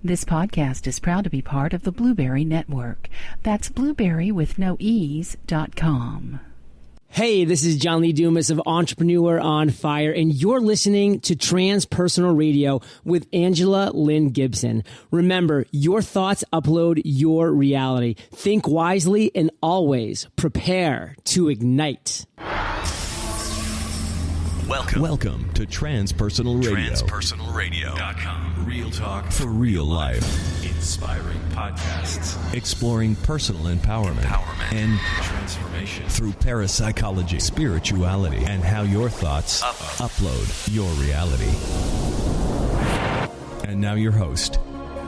This podcast is proud to be part of the Blueberry Network. That's blueberrywithnoease.com. Hey, this is John Lee Dumas of Entrepreneur on Fire, and you're listening to Transpersonal Radio with Angela Lynn Gibson. Remember, your thoughts upload your reality. Think wisely and always prepare to ignite. Welcome to Transpersonal Radio. TranspersonalRadio.com. Real talk for real life. Inspiring podcasts. Exploring personal empowerment and transformation through parapsychology, spirituality, and how your thoughts upload your reality. And now your host,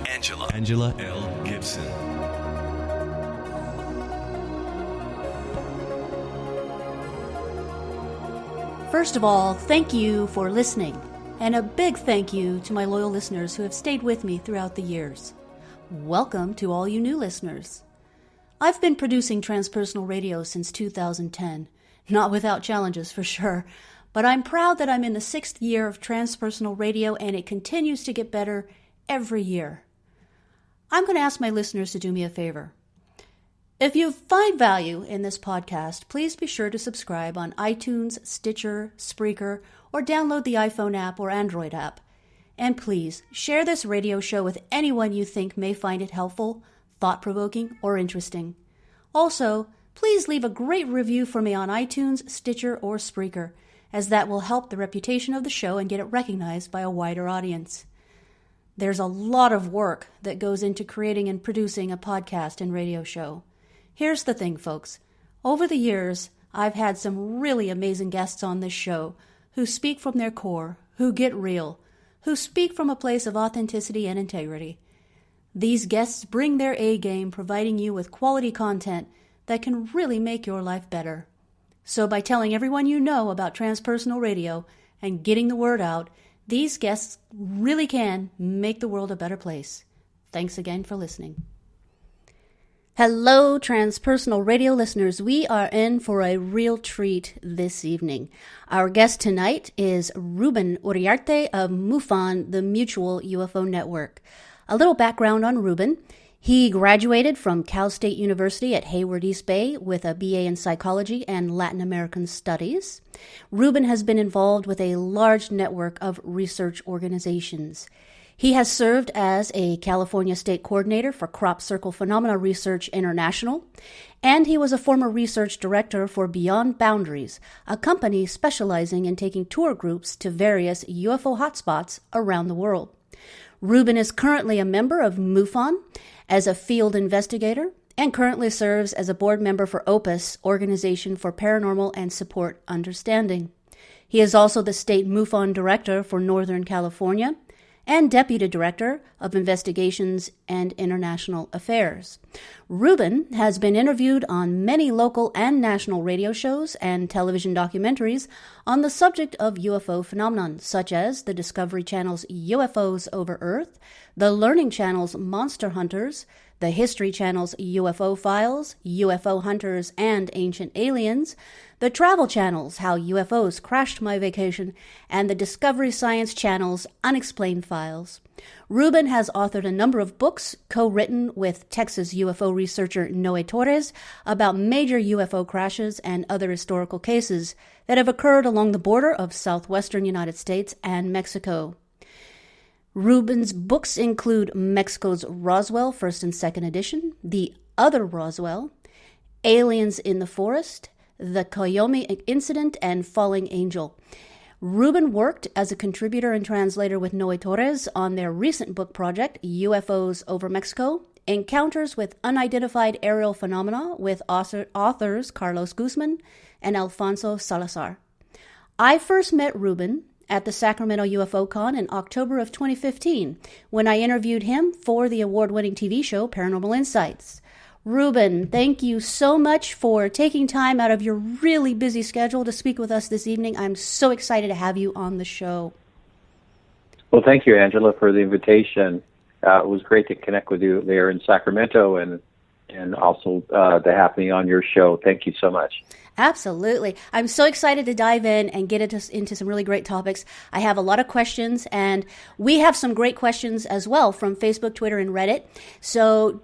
Angela L. Gibson. First of all, thank you for listening, and a big thank you to my loyal listeners who have stayed with me throughout the years. Welcome to all you new listeners. I've been producing Transpersonal Radio since 2010, not without challenges for sure, but I'm proud that I'm in the 6th year of Transpersonal Radio and it continues to get better every year. I'm going to ask my listeners to do me a favor. If you find value in this podcast, please be sure to subscribe on iTunes, Stitcher, Spreaker, or download the iPhone app or Android app. And please share this radio show with anyone you think may find it helpful, thought-provoking, or interesting. Also, please leave a great review for me on iTunes, Stitcher, or Spreaker, as that will help the reputation of the show and get it recognized by a wider audience. There's a lot of work that goes into creating and producing a podcast and radio show. Here's the thing, folks. Over the years, I've had some really amazing guests on this show who speak from their core, who get real, who speak from a place of authenticity and integrity. These guests bring their A game, providing you with quality content that can really make your life better. So by telling everyone you know about Transpersonal Radio and getting the word out, these guests really can make the world a better place. Thanks again for listening. Hello, Transpersonal Radio listeners. We are in for a real treat this evening. Our guest tonight is Ruben Uriarte of MUFON, the Mutual UFO Network. A little background on Ruben. He graduated from Cal State University at Hayward, East Bay with a BA in Psychology and Latin American Studies. Ruben has been involved with a large network of research organizations. He has served as a California State Coordinator for Crop Circle Phenomena Research International, and he was a former research director for Beyond Boundaries, a company specializing in taking tour groups to various UFO hotspots around the world. Ruben is currently a member of MUFON as a Field Investigator and currently serves as a board member for OPUS, Organization for Paranormal and Support Understanding. He is also the State MUFON Director for Northern California and Deputy Director of Investigations and International Affairs. Ruben has been interviewed on many local and national radio shows and television documentaries on the subject of UFO phenomenon, such as the Discovery Channel's UFOs Over Earth, the Learning Channel's Monster Hunters, the History Channel's UFO Files, UFO Hunters and Ancient Aliens, the Travel Channel's How UFOs Crashed My Vacation, and the Discovery Science Channel's Unexplained Files. Ruben has authored a number of books co-written with Texas UFO researcher Noe Torres about major UFO crashes and other historical cases that have occurred along the border of southwestern United States and Mexico. Ruben's books include Mexico's Roswell, 1st and 2nd edition, The Other Roswell, Aliens in the Forest, The Coyote Incident, and Falling Angel. Ruben worked as a contributor and translator with Noe Torres on their recent book project, UFOs Over Mexico, Encounters with Unidentified Aerial Phenomena with authors Carlos Guzman and Alfonso Salazar. I first met Ruben at the Sacramento UFO Con in October of 2015 when I interviewed him for the award-winning TV show Paranormal Insights. Ruben, thank you so much for taking time out of your really busy schedule to speak with us this evening. I'm so excited to have you on the show. Well, thank you, Angela, for the invitation. It was great to connect with you there in Sacramento and and also to have me on your show. Thank you so much. Absolutely. I'm so excited to dive in and get into some really great topics. I have a lot of questions, and we have some great questions as well from Facebook, Twitter, and Reddit. So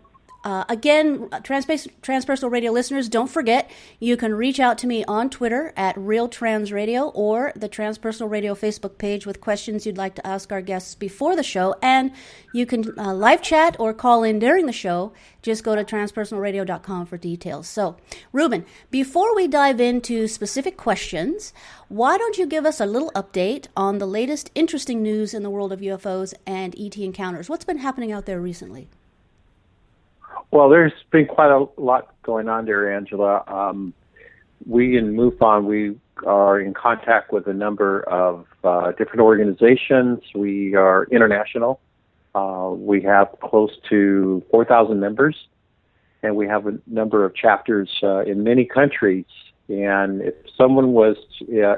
again, Transpersonal Radio listeners, don't forget, you can reach out to me on Twitter at RealTransRadio or the Transpersonal Radio Facebook page with questions you'd like to ask our guests before the show. And you can live chat or call in during the show. Just go to transpersonalradio.com for details. So, Ruben, before we dive into specific questions, why don't you give us a little update on the latest interesting news in the world of UFOs and ET encounters? What's been happening out there recently? Well, there's been quite a lot going on there, Angela. We in MUFON, we are in contact with a number of different organizations. We are international. We have close to 4,000 members, and we have a number of chapters in many countries. And if someone was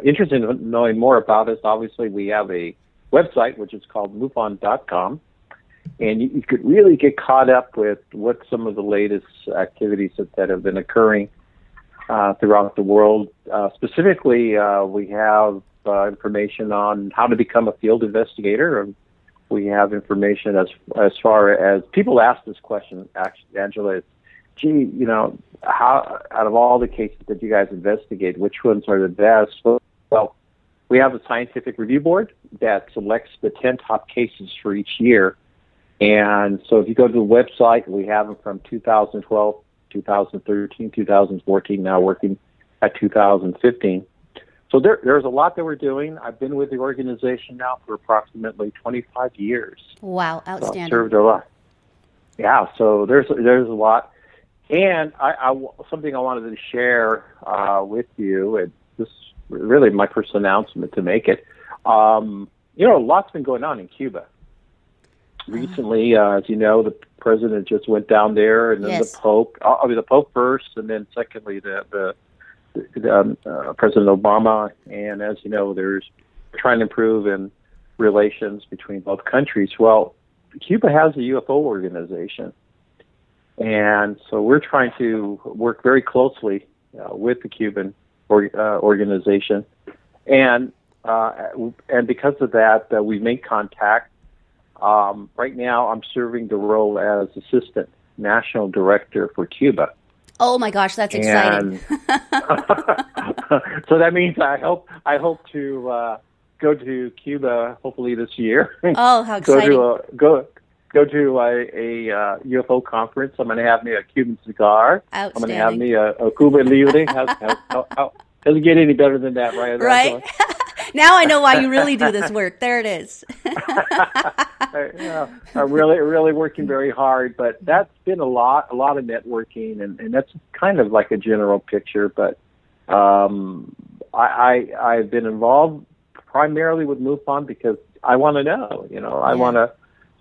interested in knowing more about us, obviously we have a website, which is called MUFON.com. And you could really get caught up with what some of the latest activities that have been occurring throughout the world. Specifically, we have information on how to become a field investigator. We have information as far as people ask this question, actually, Angela, is, gee, how out of all the cases that you guys investigate, which ones are the best? Well, we have a scientific review board that selects the 10 top cases for each year. And so if you go to the website, we have them from 2012, 2013, 2014, now working at 2015. So there's a lot that we're doing. I've been with the organization now for approximately 25 years. Wow, outstanding. So served a lot. Yeah, so there's a lot. And something I wanted to share with you, and this is really my first announcement to make it. Lots been going on in Cuba. Recently, as you know, the president just went down there, and then yes. the Pope first, and then secondly, the President Obama. And as you know, there's trying to improve in relations between both countries. Well, Cuba has a UFO organization, and so we're trying to work very closely with the Cuban organization, and because of that, we made contact. Right now, I'm serving the role as Assistant National Director for Cuba. Oh my gosh, that's exciting! So that means I hope to go to Cuba hopefully this year. Oh, how exciting! Go to a UFO conference. I'm going to have me a Cuban cigar. Outstanding. I'm going to have me a Cuba Libre. Doesn't get any better than that, right? Right. Now I know why you really do this work. There it is. I'm really working very hard, but that's been a lot of networking, and that's kind of like a general picture. But I've been involved primarily with MUFON because I want to know. I want to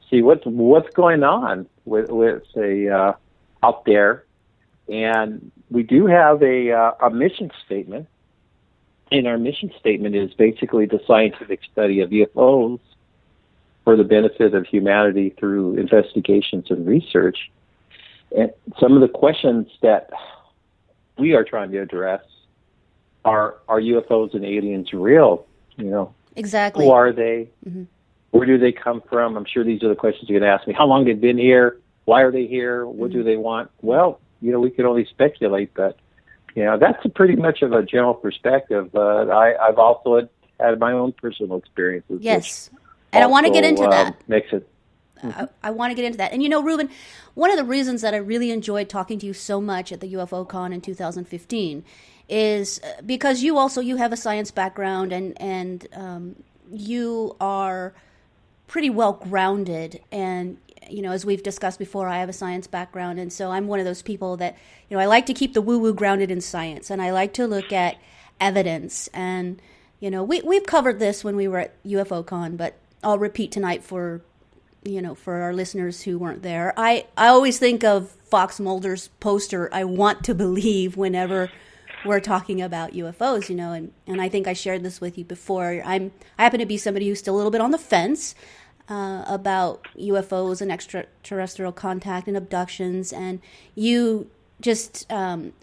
see what's going on with say out there, and we do have a mission statement. And our mission statement is basically the scientific study of UFOs for the benefit of humanity through investigations and research. And some of the questions that we are trying to address are UFOs and aliens real? Exactly. Who are they? Mm-hmm. Where do they come from? I'm sure these are the questions you're going to ask me. How long they've been here? Why are they here? What do they want? Well, we can only speculate, but that's pretty much of a general perspective. I've also had my own personal experiences. Yes, and I want to get into that. Makes it. I want to get into that. And Ruben, one of the reasons that I really enjoyed talking to you so much at the UFO Con in 2015 is because you have a science background and you are pretty well grounded. And as we've discussed before, I have a science background, and so I'm one of those people that, I like to keep the woo-woo grounded in science, and I like to look at evidence. And, we've covered this when we were at UFO Con, but I'll repeat tonight for our listeners who weren't there. I always think of Fox Mulder's poster, "I want to believe," whenever we're talking about UFOs, and I think I shared this with you before. I happen to be somebody who's still a little bit on the fence. about UFOs and extraterrestrial contact and abductions, and you just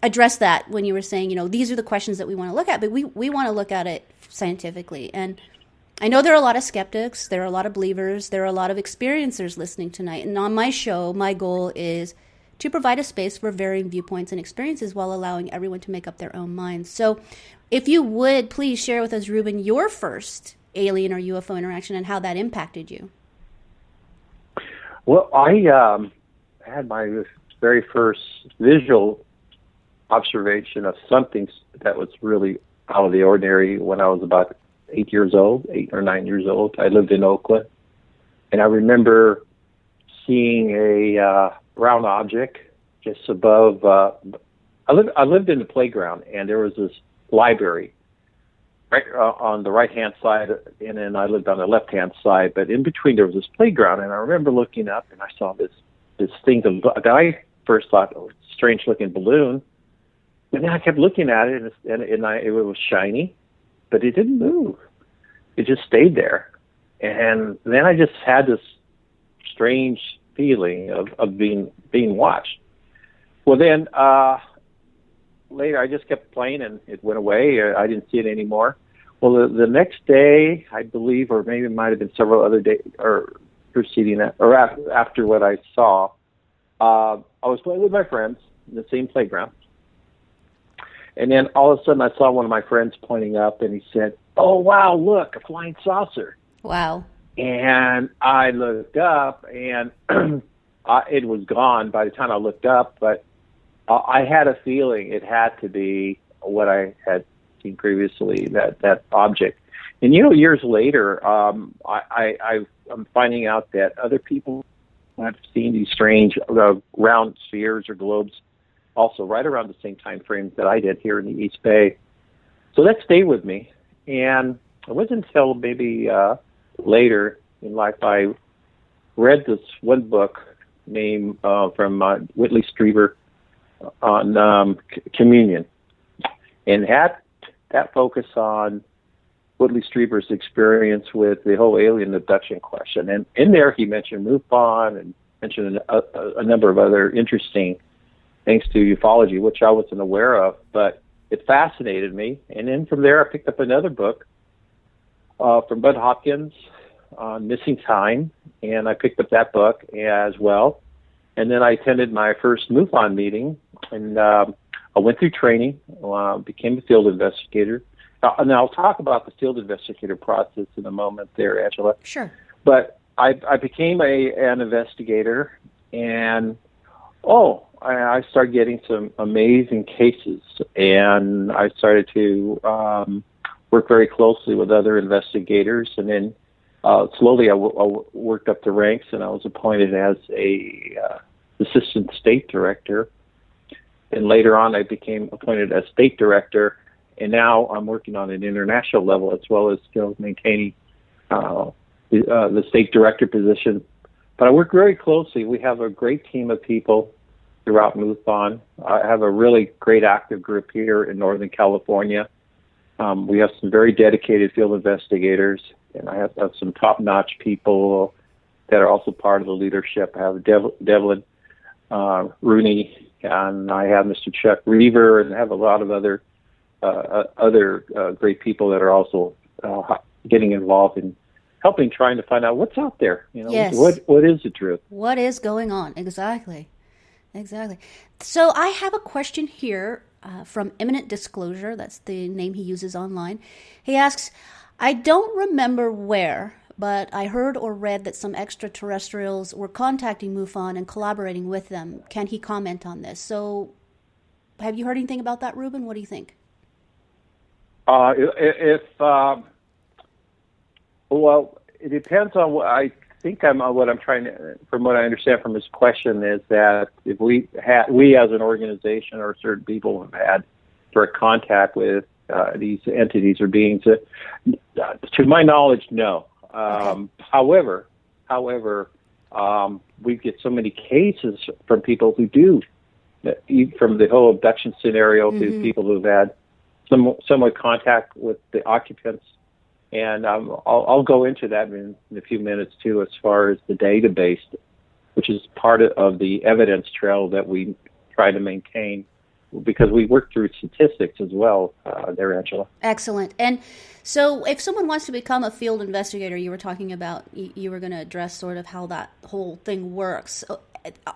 addressed that when you were saying, these are the questions that we want to look at, but we want to look at it scientifically. And I know there are a lot of skeptics, there are a lot of believers, there are a lot of experiencers listening tonight. And on my show, my goal is to provide a space for varying viewpoints and experiences while allowing everyone to make up their own minds. So if you would, please share with us, Ruben, your first alien or UFO interaction and how that impacted you. Well, I had my very first visual observation of something that was really out of the ordinary when I was about 8 or 9 years old. I lived in Oakland, and I remember seeing a round object just above. I lived in the playground, and there was this library right on the right-hand side, and then I lived on the left-hand side. But in between, there was this playground, and I remember looking up, and I saw this thing that I first thought, oh, strange-looking balloon. And then I kept looking at it, and it was shiny, but it didn't move. It just stayed there. And then I just had this strange feeling of being watched. Well, then later I just kept playing, and it went away. I didn't see it anymore. Well, the next day, I believe, or maybe it might have been several other days, or preceding that, or after what I saw, I was playing with my friends in the same playground. And then all of a sudden I saw one of my friends pointing up, and he said, "Oh, wow, look, a flying saucer." Wow. And I looked up, and it was gone by the time I looked up, but I had a feeling it had to be what I had seen previously, that object. And, years later, I'm finding out that other people have seen these strange round spheres or globes also right around the same time frame that I did here in the East Bay. So that stayed with me. And it wasn't until maybe later in life I read this one book named from Whitley Strieber on communion, and had that focus on Whitley Strieber's experience with the whole alien abduction question. And in there he mentioned MUFON and mentioned a number of other interesting things to ufology, which I wasn't aware of, but it fascinated me. And then from there I picked up another book from Bud Hopkins on missing time, and I picked up that book as well. And then I attended my first MUFON meeting, and I went through training, became a field investigator. And I'll talk about the field investigator process in a moment there, Angela. Sure. But I became an investigator, and I started getting some amazing cases, and I started to work very closely with other investigators, and then slowly I worked up the ranks, and I was appointed as a assistant state director. And later on, I became appointed as state director, and now I'm working on an international level as well as still maintaining the state director position. But I work very closely. We have a great team of people throughout MUFON. I have a really great active group here in Northern California. We have some very dedicated field investigators, and I have some top-notch people that are also part of the leadership. I have Devlin Rooney, and I have Mr. Chuck Reaver, and I have a lot of other great people that are also getting involved in helping, trying to find out what's out there. Yes. What is the truth? What is going on? Exactly. So I have a question here from Imminent Disclosure. That's the name he uses online. He asks, I don't remember where, but I heard or read that some extraterrestrials were contacting MUFON and collaborating with them. Can he comment on this? So have you heard anything about that, Ruben? What do you think? Well, it depends on what I think. What I'm trying to, from what I understand from his question, is that if we as an organization or certain people have had direct contact with these entities or beings, to my knowledge, no. Okay. However, we get so many cases from people who do, from the whole abduction scenario to people who've had somewhat contact with the occupants And I'll go into that in a few minutes, too, as far as the database, which is part of the evidence trail that we try to maintain, because we work through statistics as well there, Angela. Excellent. And so if someone wants to become a field investigator, you were talking about, you were going to address sort of how that whole thing works.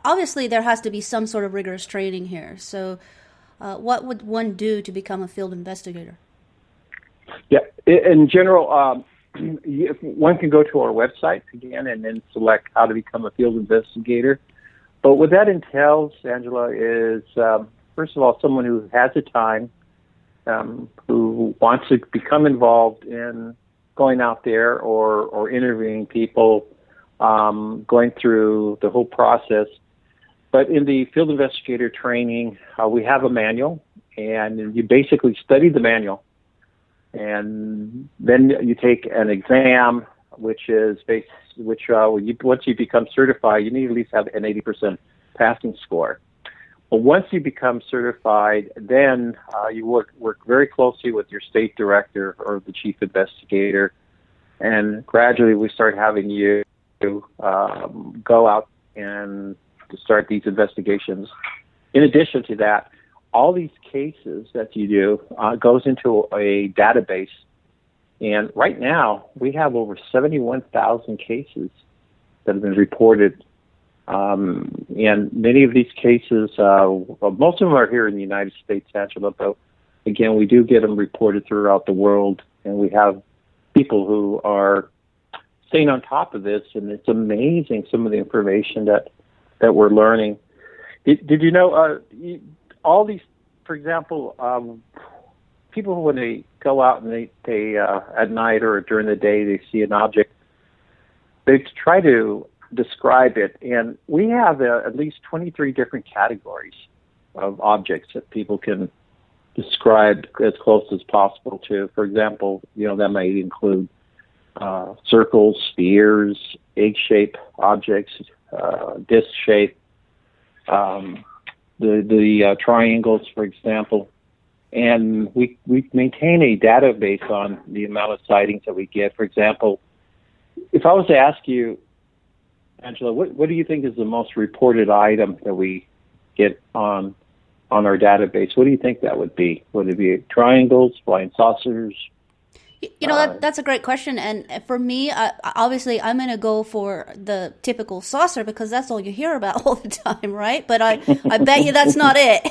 Obviously, there has to be some sort of rigorous training here. So what would one do to become a field investigator? Yeah, in general, one can go to our website again and then select how to become a field investigator. But what that entails, Angela, is first of all, someone who has the time, who wants to become involved in going out there or interviewing people, going through the whole process. But in the field investigator training, we have a manual, and you basically study the manual. And then you take an exam, which once you become certified, you need to at least have an 80% passing score. But once you become certified, then you work very closely with your state director or the chief investigator, and gradually we start having you go out and to start these investigations. In addition to that, all these cases that you do goes into a database, and right now we have over 71,000 cases that have been reported. And many of these cases, most of them are here in the United States, Angela, but again, we do get them reported throughout the world, and we have people who are staying on top of this, and it's amazing some of the information that we're learning. Did you know all these, for example, people when they go out and they at night or during the day they see an object, they try to describe it, and we have at least 23 different categories of objects that people can describe as close as possible to. For example, that might include circles, spheres, egg-shaped objects, disc shape, the triangles, for example. And we maintain a database on the amount of sightings that we get. For example, if I was to ask you, Angela, what do you think is the most reported item that we get on our database? What do you think that would be? Would it be triangles, flying saucers? That's a great question. And for me, obviously, I'm going to go for the typical saucer because that's all you hear about all the time, right? But I bet you that's not it.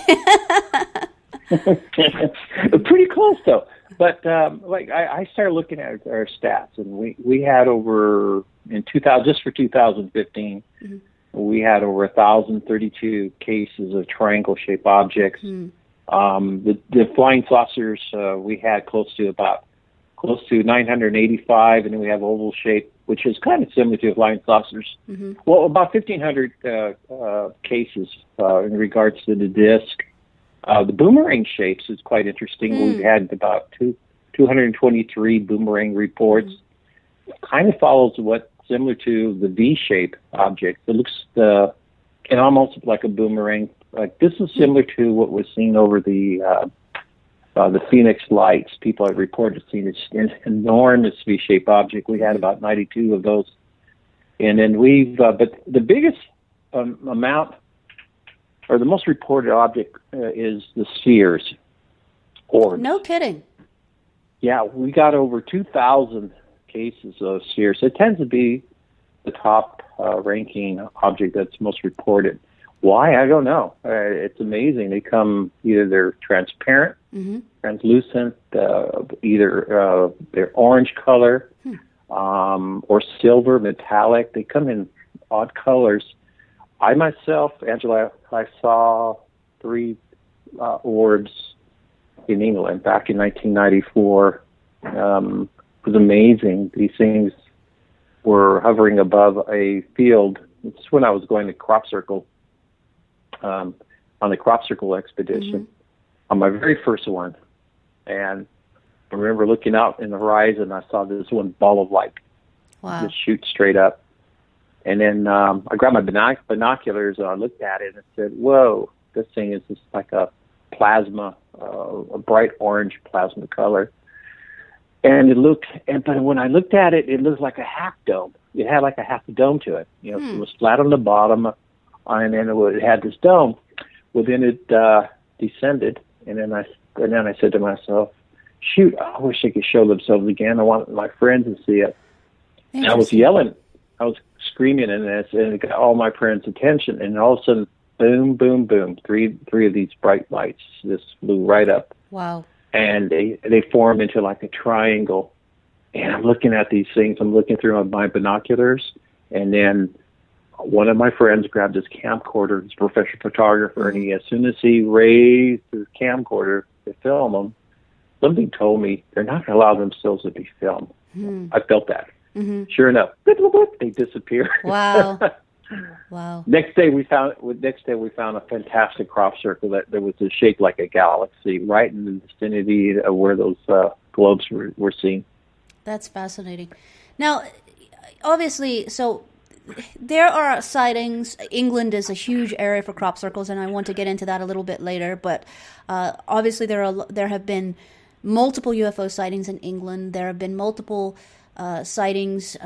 Pretty close, though. But I started looking at our stats, and we had over in 2000, just for 2015, mm-hmm. we had over 1,032 cases of triangle-shaped objects. Mm. The flying saucers, we had close to 985, and then we have oval shape, which is kind of similar to flying saucers. Mm-hmm. Well, about 1,500 cases in regards to the disc. The boomerang shapes is quite interesting. We've had about 223 boomerang reports. Kind of follows similar to the V-shape object. It looks almost like a boomerang. This is similar to what was seen over the Phoenix lights. People have reported seeing this enormous V-shaped object. We had about 92 of those. And then but the biggest amount, or the most reported object, is the spheres, orbs. No kidding. Yeah, we got over 2,000 cases of spheres. It tends to be the top ranking object that's most reported. Why? I don't know. It's amazing. They come they're transparent, mm-hmm. translucent, either they're orange color or silver, metallic. They come in odd colors. I myself, Angela, I saw 3 orbs in England back in 1994. It was amazing. These things were hovering above a field. It's when I was going to crop circle, on the crop circle expedition, mm-hmm. on my very first one. And I remember looking out in the horizon, I saw this one ball of light. Wow. Just shoot straight up. And then I grabbed my binoculars and I looked at it and said, whoa, this thing is just like a plasma, a bright orange plasma color. And but when I looked at it, it looked like a half dome. It had like a half dome to it. It was flat on the bottom, and then it had this dome. Well, then it descended, and then I said to myself, "Shoot! I wish they could show themselves again. I want my friends to see it." And I was yelling, I was screaming, and it got all my friends' attention. And all of a sudden, boom, boom, boom! Three of these bright lights just flew right up. Wow! And they formed into like a triangle. And I'm looking at these things. I'm looking through my binoculars, and then one of my friends grabbed his camcorder. He's a professional photographer, and as soon as he raised his camcorder to film them, something told me they're not going to allow themselves to be filmed. I felt that. Sure enough, they disappeared. Wow! Wow! Next day we found a fantastic crop circle that was shaped like a galaxy, right in the vicinity of where those globes were seen. That's fascinating. Now, obviously, so there are sightings. England is a huge area for crop circles, and I want to get into that a little bit later. But obviously, there have been multiple UFO sightings in England. There have been multiple sightings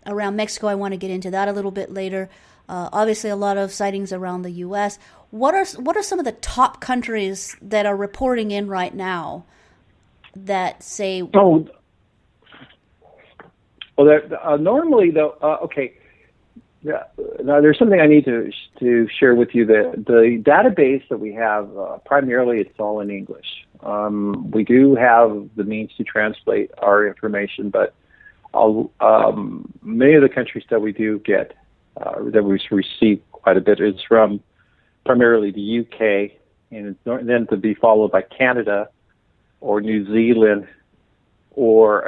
around Mexico. I want to get into that a little bit later. Obviously, a lot of sightings around the U.S. What are some of the top countries that are reporting in right now that say? Well, normally, though, okay. Yeah, now there's something I need to share with you. The database that we have, primarily, it's all in English. We do have the means to translate our information, but many of the countries that we do get, that we receive quite a bit, is from primarily the UK, and then to be followed by Canada or New Zealand, or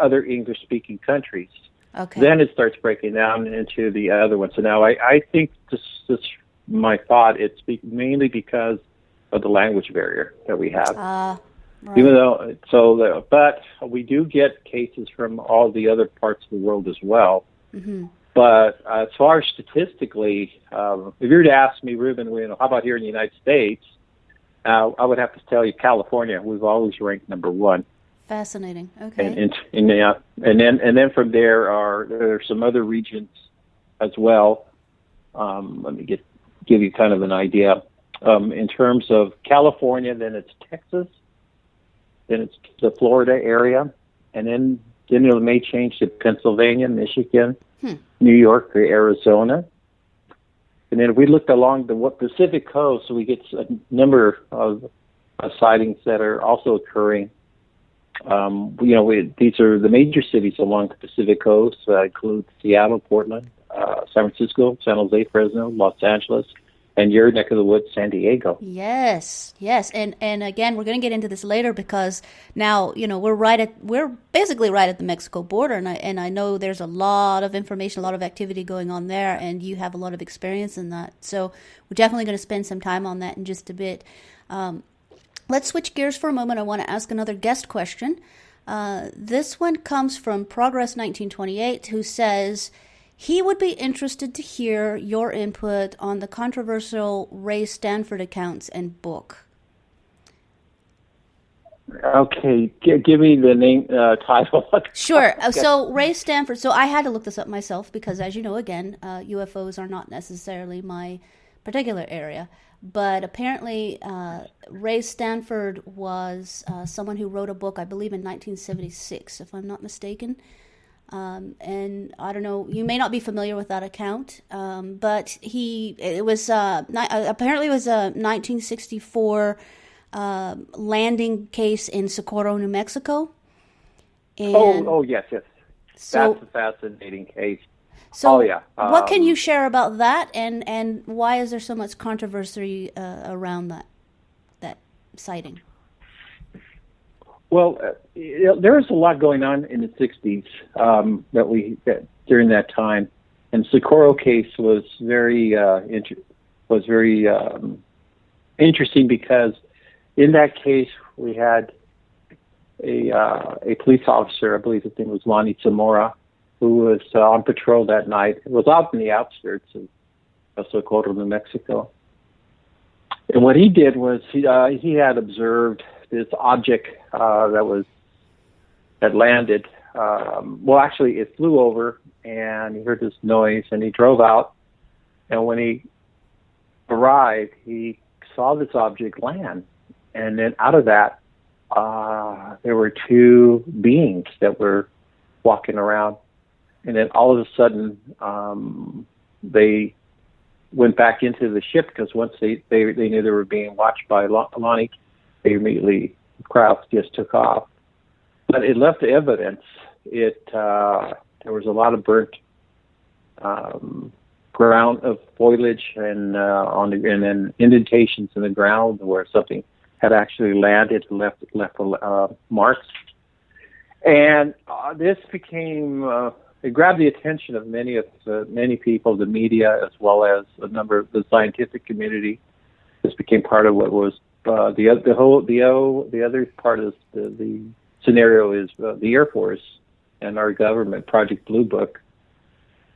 other English-speaking countries. Okay. Then it starts breaking down into the other ones. So now I think this my thought. It's mainly because of the language barrier that we have. Right. Even though but we do get cases from all the other parts of the world as well. Mm-hmm. But as far as statistically, if you were to ask me, Ruben, how about here in the United States? I would have to tell you, California, we've always ranked number one. Fascinating. Okay. And then from there are some other regions as well. Let me give you kind of an idea. In terms of California, then it's Texas, then it's the Florida area, and then it may change to Pennsylvania, Michigan, New York, or Arizona. And then if we looked along the Pacific coast, we get a number of sightings that are also occurring. These are the major cities along the Pacific coast. Include Seattle, Portland, San Francisco, San Jose, Fresno, Los Angeles, and your neck of the woods, San Diego. Yes. And again, we're going to get into this later because now, we're basically right at the Mexico border, and I know there's a lot of information, a lot of activity going on there, and you have a lot of experience in that. So we're definitely going to spend some time on that in just a bit. Let's switch gears for a moment. I want to ask another guest question. This one comes from Progress 1928, who says he would be interested to hear your input on the controversial Ray Stanford accounts and book. Okay, give me the name, title. Sure. So Ray Stanford. So I had to look this up myself because, as you know, again, UFOs are not necessarily my particular area. But apparently, Ray Stanford was someone who wrote a book, I believe, in 1976, if I'm not mistaken. And I don't know, you may not be familiar with that account, but it was apparently it was a 1964 landing case in Socorro, New Mexico. And yes. So, that's a fascinating case. So, what can you share about that, and why is there so much controversy around that sighting? Well, there was a lot going on in the 60s during that time, and the Socorro case was very interesting because in that case we had a police officer, I believe his name was Lonnie Zamora, who was on patrol that night. It was out in the outskirts of Socorro, New Mexico. And what he did was he had observed this object that landed. Well, actually, it flew over, and he heard this noise, and he drove out. And when he arrived, he saw this object land, and then out of that, there were two beings that were walking around. And then all of a sudden, they went back into the ship because once they knew they were being watched by Lonnie, they immediately, the crowd just took off. But it left evidence. There was a lot of burnt ground of foliage and then indentations in the ground where something had actually landed and left marks. And this became it grabbed the attention of many people, the media, as well as a number of the scientific community. This became part of what was the other part of the scenario is the Air Force and our government, Project Blue Book.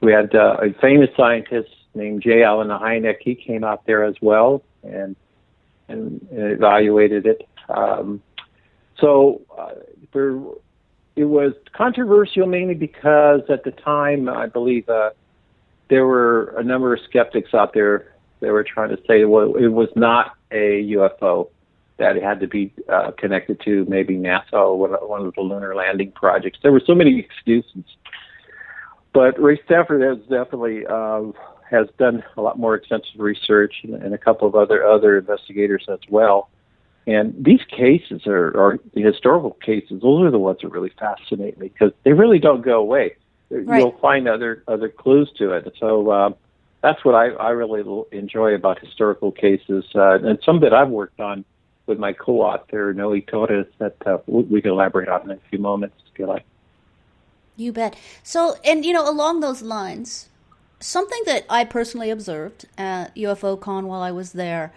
We had a famous scientist named J. Allen Hynek. He came out there as well and evaluated it. It was controversial mainly because at the time, I believe, there were a number of skeptics out there that were trying to say, well, it was not a UFO, that it had to be connected to maybe NASA or one of the lunar landing projects. There were so many excuses. But Ray Stafford has definitely has done a lot more extensive research and a couple of other investigators as well. And these cases are the historical cases. Those are the ones that really fascinate me because they really don't go away. Right. You'll find other clues to it. So that's what I really enjoy about historical cases, and some that I've worked on with my co-author Noe Torres that we can elaborate on in a few moments if you like. You bet. So, and along those lines, something that I personally observed at UFOCon while I was there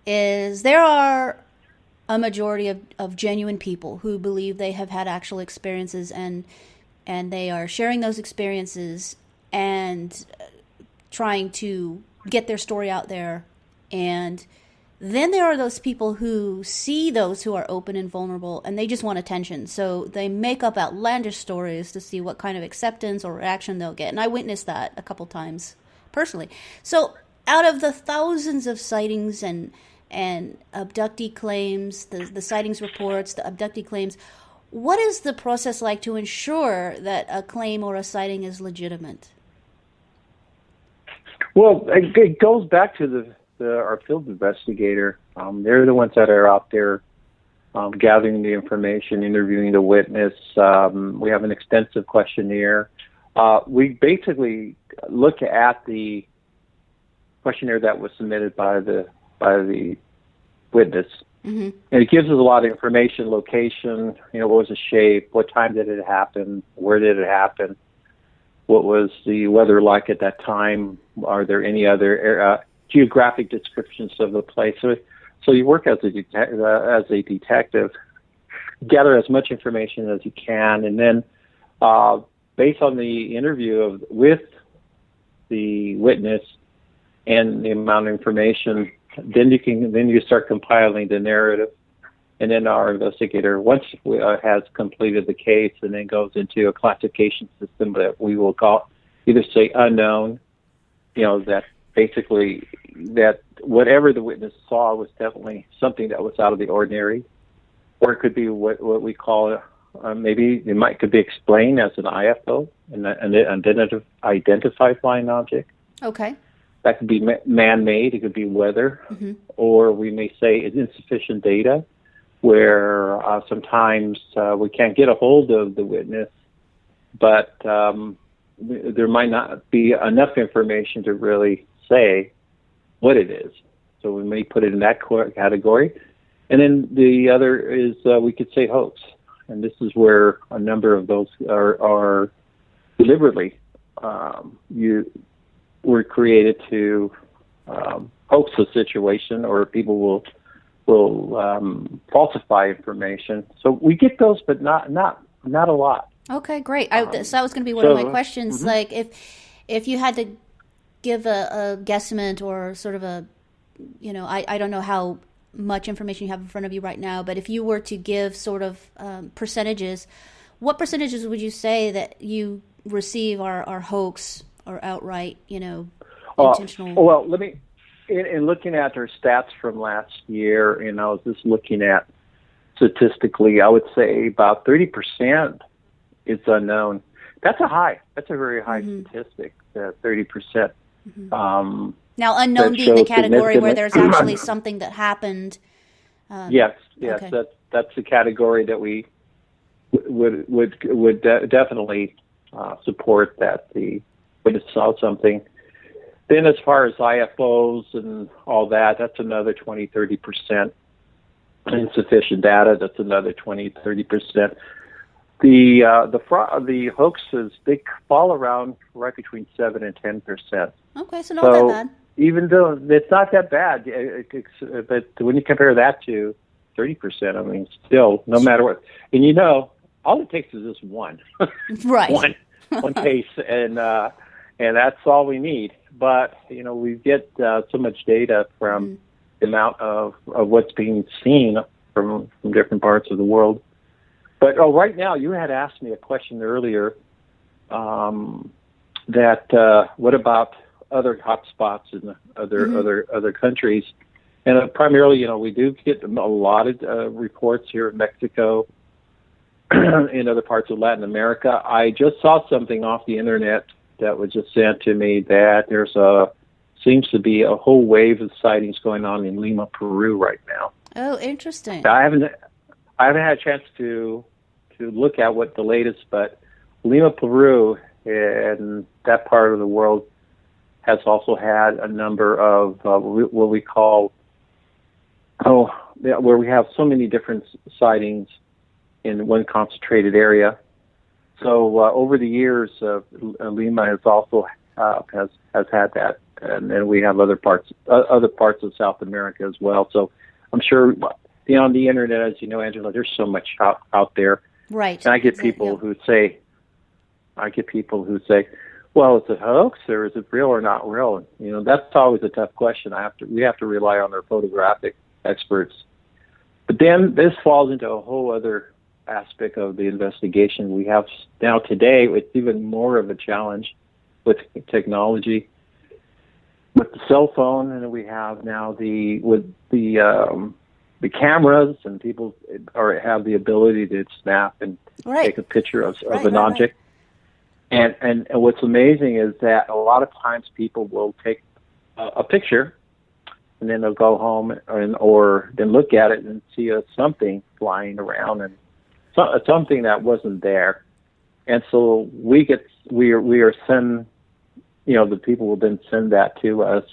is there are a majority of genuine people who believe they have had actual experiences and they are sharing those experiences and trying to get their story out there. And then there are those people who see those who are open and vulnerable and they just want attention. So they make up outlandish stories to see what kind of acceptance or reaction they'll get. And I witnessed that a couple times personally. So out of the thousands of sightings and abductee claims, the sightings reports, the abductee claims, what is the process like to ensure that a claim or a sighting is legitimate? Well, it goes back to our field investigator. They're the ones that are out there gathering the information, interviewing the witness. We have an extensive questionnaire. We basically look at the questionnaire that was submitted by the witness. Mm-hmm. And it gives us a lot of information, location, what was the shape, what time did it happen, where did it happen, what was the weather like at that time, are there any other geographic descriptions of the place. So you work as a detective, gather as much information as you can, and then based on the interview with the witness and the amount of information, then you start compiling the narrative, and then our investigator, once has completed the case, and then goes into a classification system that we will call either say unknown, that basically that whatever the witness saw was definitely something that was out of the ordinary, or it could be what we call maybe could be explained as an IFO, an identified flying object. Okay. That could be man-made. It could be weather, mm-hmm. or we may say it's insufficient data, where sometimes we can't get a hold of the witness, but there might not be enough information to really say what it is. So we may put it in that category. And then the other is we could say hoax. And this is where a number of those are deliberately were created to hoax a situation, or people will falsify information. So we get those, but not a lot. Okay, great. So that was going to be one of my questions. Mm-hmm. Like if you had to give a guesstimate or sort of a, I don't know how much information you have in front of you right now, but if you were to give sort of percentages, what percentages would you say that you receive are hoax or outright, intentional? Well, let me, in looking at their stats from last year, and I was just looking at statistically, I would say about 30% is unknown. That's a very high statistic, 30%. Now, unknown being the category where there's actually something that happened. Yes, okay. that's the category that we would definitely support, that the witness saw something. Then as far as IFOs and all that, that's another 20-30%. Insufficient data, that's another 20-30%. The hoaxes, they fall around right between 7 and 10%. Okay, so not that bad. Even though it's not that bad, but when you compare that to 30%, I mean, still, no matter what, and all it takes is just one, right? one case, and that's all we need. But we get so much data from the amount of what's being seen from different parts of the world. But right now, you had asked me a question earlier that what about other hotspots in other countries? And primarily, we do get a lot of reports here in Mexico, in other parts of Latin America. I just saw something off the internet that was just sent to me that there's seems to be a whole wave of sightings going on in Lima, Peru right now. Oh, interesting. I haven't had a chance to look at what the latest, but Lima, Peru, and that part of the world has also had a number of what we call where we have so many different sightings in one concentrated area. So over the years, Lima has also has had that, and then we have other parts of South America as well. So I'm sure on the internet, as you know, Angela, there's so much out there. Right. And I get people who say, well, is it hoax or is it real or not real? That's always a tough question. We have to rely on our photographic experts. But then this falls into a whole other aspect of the investigation. We have now today, it's even more of a challenge with technology, with the cell phone, and we have now the cameras, and people have the ability to snap and take a picture of an object. And what's amazing is that a lot of times people will take a picture, and then they'll go home or then look at it and see something flying around and something that wasn't there. And so we are send, the people will then send that to us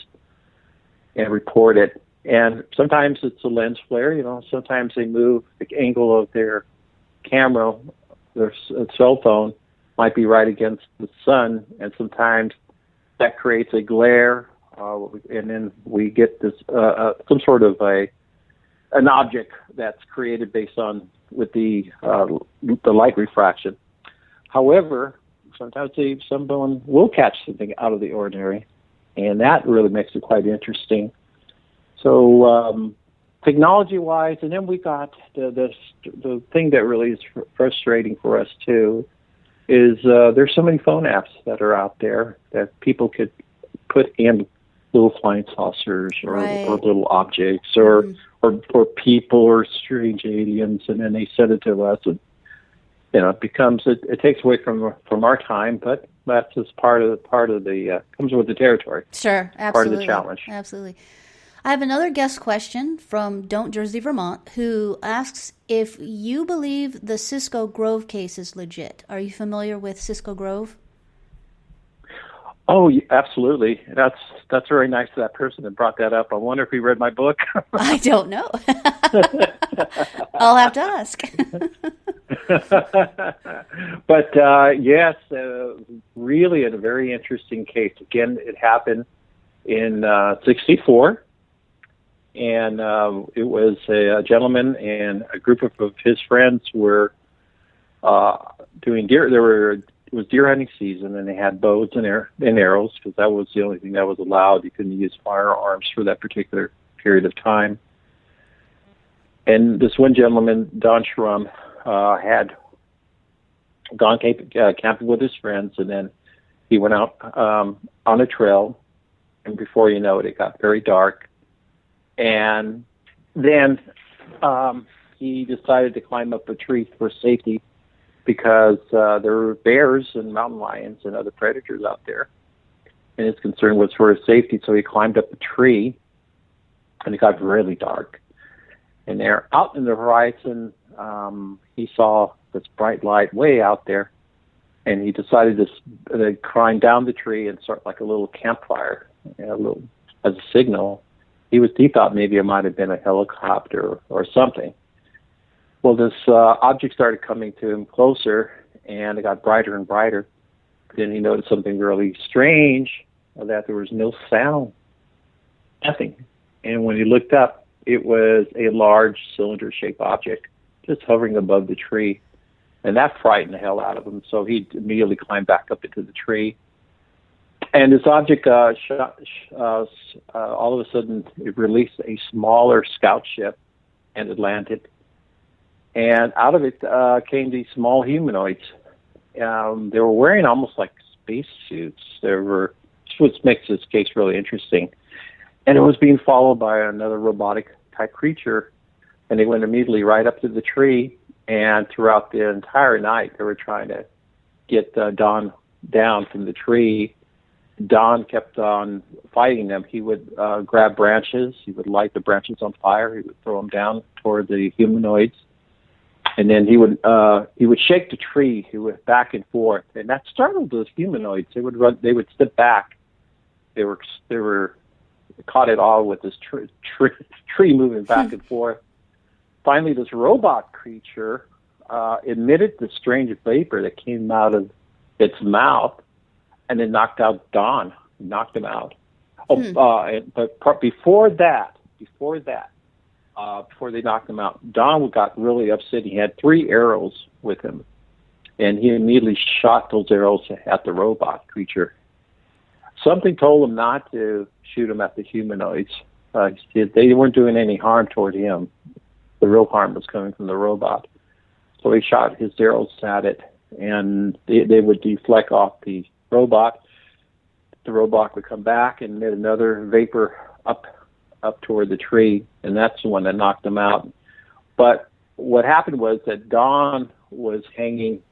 and report it. And sometimes it's a lens flare, sometimes they move the angle of their camera, their cell phone might be right against the sun, and sometimes that creates a glare, and then we get this some sort of an object that's created based on with the light refraction. However, sometimes someone will catch something out of the ordinary, and that really makes it quite interesting. So technology-wise, and then we got the thing that really is frustrating for us too is there's so many phone apps that are out there that people could put in little flying saucers or little objects or people or strange aliens, and then they send it to us, and it takes away from our time, but that's just part of the comes with the territory. Sure, absolutely. Part of the challenge. Absolutely. I have another guest question from Don't Jersey, Vermont, who asks if you believe the Cisco Grove case is legit. Are you familiar with Cisco Grove? Oh, absolutely. That's very nice of that person that brought that up. I wonder if he read my book. I don't know. I'll have to ask. But yes, really a very interesting case. Again, it happened in 1964. And it was a gentleman and a group of his friends were doing deer. It was deer hunting season, and they had bows and arrows because that was the only thing that was allowed. You couldn't use firearms for that particular period of time. And this one gentleman, Don Schrum, had gone camping with his friends, and then he went out on a trail, and before you know it, it got very dark. And then he decided to climb up a tree for safety because there were bears and mountain lions and other predators out there. And his concern was for his safety, so he climbed up a tree, and it got really dark. And there, out in the horizon, he saw this bright light way out there, and he decided to climb down the tree and start like a little campfire, as a signal. He thought maybe it might have been a helicopter or something. Well, this object started coming to him closer, and it got brighter and brighter. Then he noticed something really strange, that there was no sound, nothing. And when he looked up, it was a large cylinder-shaped object just hovering above the tree. And that frightened the hell out of him, so he immediately climbed back up into the tree. And this object, all of a sudden, it released a smaller scout ship, and it landed. And out of it came these small humanoids. They were wearing almost like space suits. Which makes this case really interesting. And it was being followed by another robotic-type creature, and they went immediately right up to the tree. And throughout the entire night, they were trying to get Don down from the tree. Don kept on fighting them. He would grab branches. He would light the branches on fire. He would throw them down toward the humanoids. And then he would shake the tree. He went back and forth, and that startled those humanoids. They would run. They would step back. They were caught it all with this tree moving back and forth. Finally, this robot creature emitted the strange vapor that came out of its mouth, and then knocked out Don. Knocked him out. But before they knocked him out, Don got really upset. He had 3 arrows with him, and he immediately shot those arrows at the robot creature. Something told him not to shoot him at the humanoids. They weren't doing any harm toward him. The real harm was coming from the robot. So he shot his arrows at it, and they would deflect off the robot. The robot would come back and emit another vapor up toward the tree, and that's the one that knocked him out. But what happened was that Don was hanging.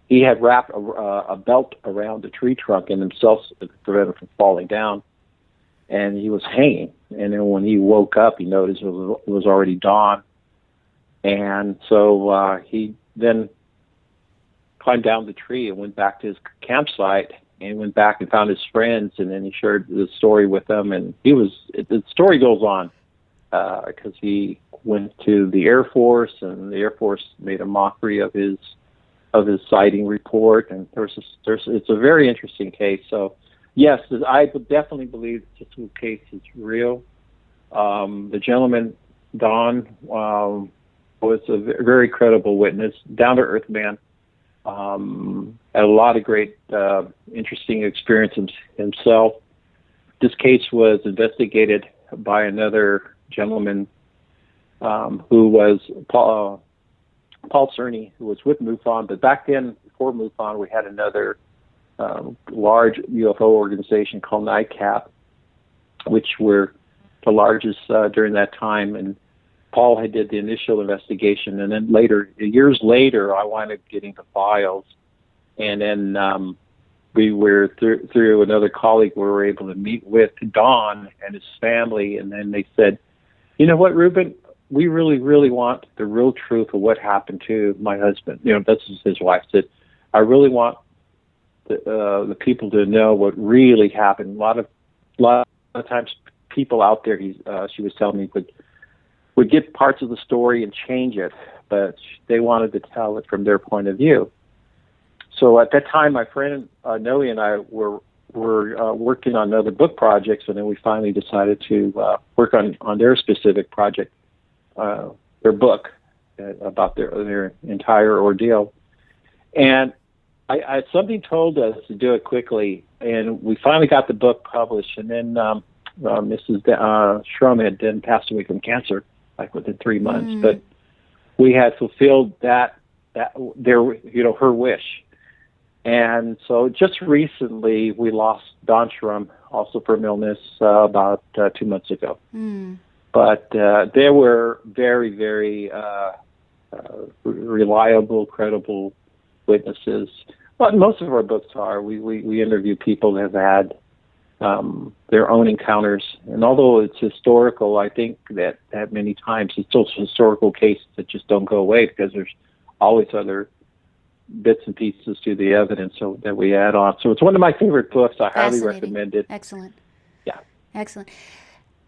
He had wrapped a belt around the tree trunk and himself to prevent him from falling down, and he was hanging. And then when he woke up, he noticed it was already dawn, and so he then climbed down the tree and went back to his campsite, and went back and found his friends, and then he shared the story with them. And the story goes on because he went to the Air Force, and the Air Force made a mockery of his sighting report, and it's a very interesting case. So yes, I would definitely believe this whole case is real. The gentleman, Don, was a very credible witness, down-to-earth man, had a lot of great, interesting experience himself. This case was investigated by another gentleman who was Paul Cerny, who was with MUFON. But back then, before MUFON, we had another large UFO organization called NICAP, which were the largest during that time. And Paul had did the initial investigation, and then years later, I wound up getting the files. And then we were through another colleague, we were able to meet with Don and his family, and then they said, "You know what, Ruben? We really, really want the real truth of what happened to my husband." That's his wife said. "I really want the people to know what really happened." A lot of times, people out there, she was telling me, would get parts of the story and change it, but they wanted to tell it from their point of view. So at that time, my friend Noe and I were working on other book projects, and then we finally decided to work on their specific project, their book about their entire ordeal. And I something told us to do it quickly, and we finally got the book published. And then Mrs. Schrum had then passed away from cancer, like within 3 months. But we had fulfilled that her wish. And so just recently we lost Don Schrum, also from illness, about 2 months ago. But they were very, very reliable, credible witnesses. Well, most of our books are. We interview people that have had their own encounters. And although it's historical, I think that many times it's still historical cases that just don't go away because there's always other bits and pieces to the evidence that we add on. So it's one of my favorite books. I highly recommend it. Excellent. Yeah. Excellent.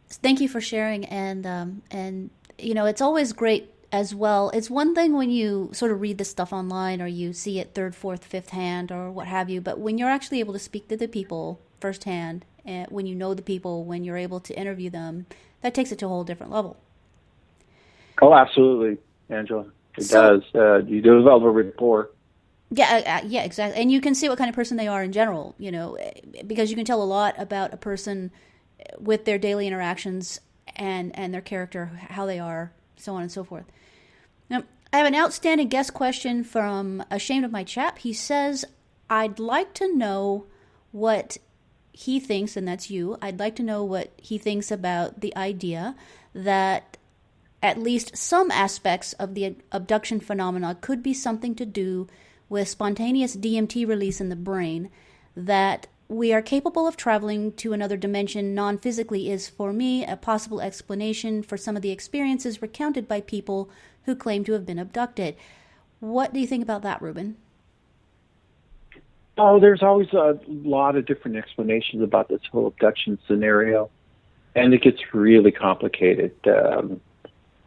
Thank you for sharing. And it's always great as well. It's one thing when you sort of read this stuff online or you see it third, fourth, fifth hand or what have you, but when you're actually able to speak to the people firsthand, and when you know the people, when you're able to interview them, that takes it to a whole different level. Oh, absolutely, Angela. It does. You develop a rapport. Yeah, exactly. And you can see what kind of person they are in general, because you can tell a lot about a person with their daily interactions and their character, how they are, so on and so forth. Now, I have an outstanding guest question from Ashamed of My Chap. He says, I'd like to know what he thinks, and that's you, I'd like to know what he thinks about the idea that at least some aspects of the abduction phenomena could be something to do with spontaneous DMT release in the brain, that we are capable of traveling to another dimension non-physically is, for me, a possible explanation for some of the experiences recounted by people who claim to have been abducted. What do you think about that, Ruben? Oh, there's always a lot of different explanations about this whole abduction scenario, and it gets really complicated.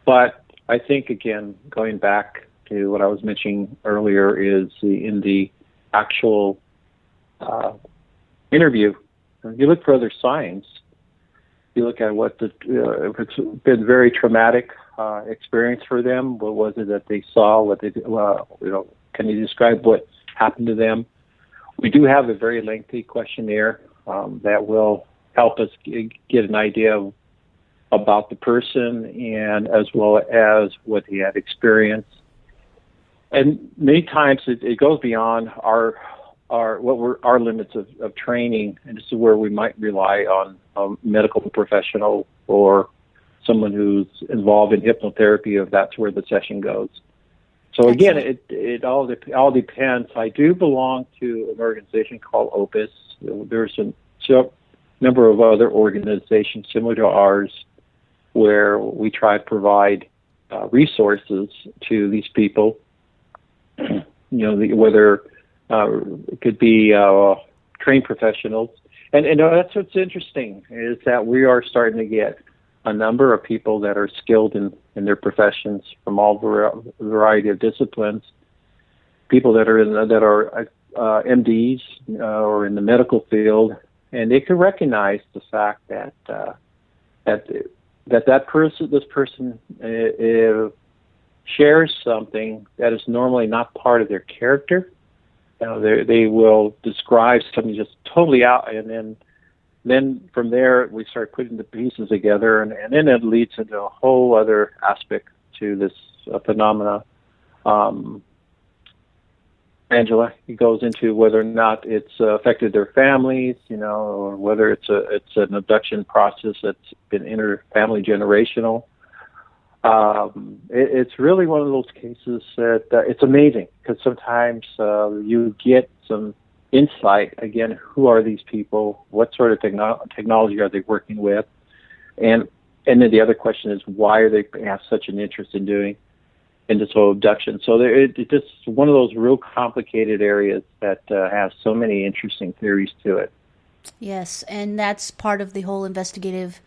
But I think, again, going back to what I was mentioning earlier, is in the actual interview, you look for other signs. You look at what if it's been very traumatic experience for them. What was it that they saw? What they can you describe what happened to them? We do have a very lengthy questionnaire that will help us get an idea about the person, and as well as what he had experienced. And many times it goes beyond our limits of training, and this is where we might rely on a medical professional or someone who's involved in hypnotherapy if that's where the session goes. So again, it all depends. I do belong to an organization called OPUS. There's a number of other organizations similar to ours where we try to provide resources to these people. Whether it could be trained professionals. And that's what's interesting, is that we are starting to get a number of people that are skilled in their professions from all variety of disciplines, people that are MDs or in the medical field, and they can recognize the fact that this person shares something that is normally not part of their character. They will describe something just totally out, and then from there we start putting the pieces together, and then it leads into a whole other aspect to this phenomena. Angela, it goes into whether or not it's affected their families, or whether it's an abduction process that's been inter-family generational. It's really one of those cases that it's amazing, because sometimes you get some insight. Again, who are these people? What sort of technology are they working with? And then the other question is, why are they have such an interest in doing this whole abduction? So it's just one of those real complicated areas that has so many interesting theories to it. Yes, and that's part of the whole investigative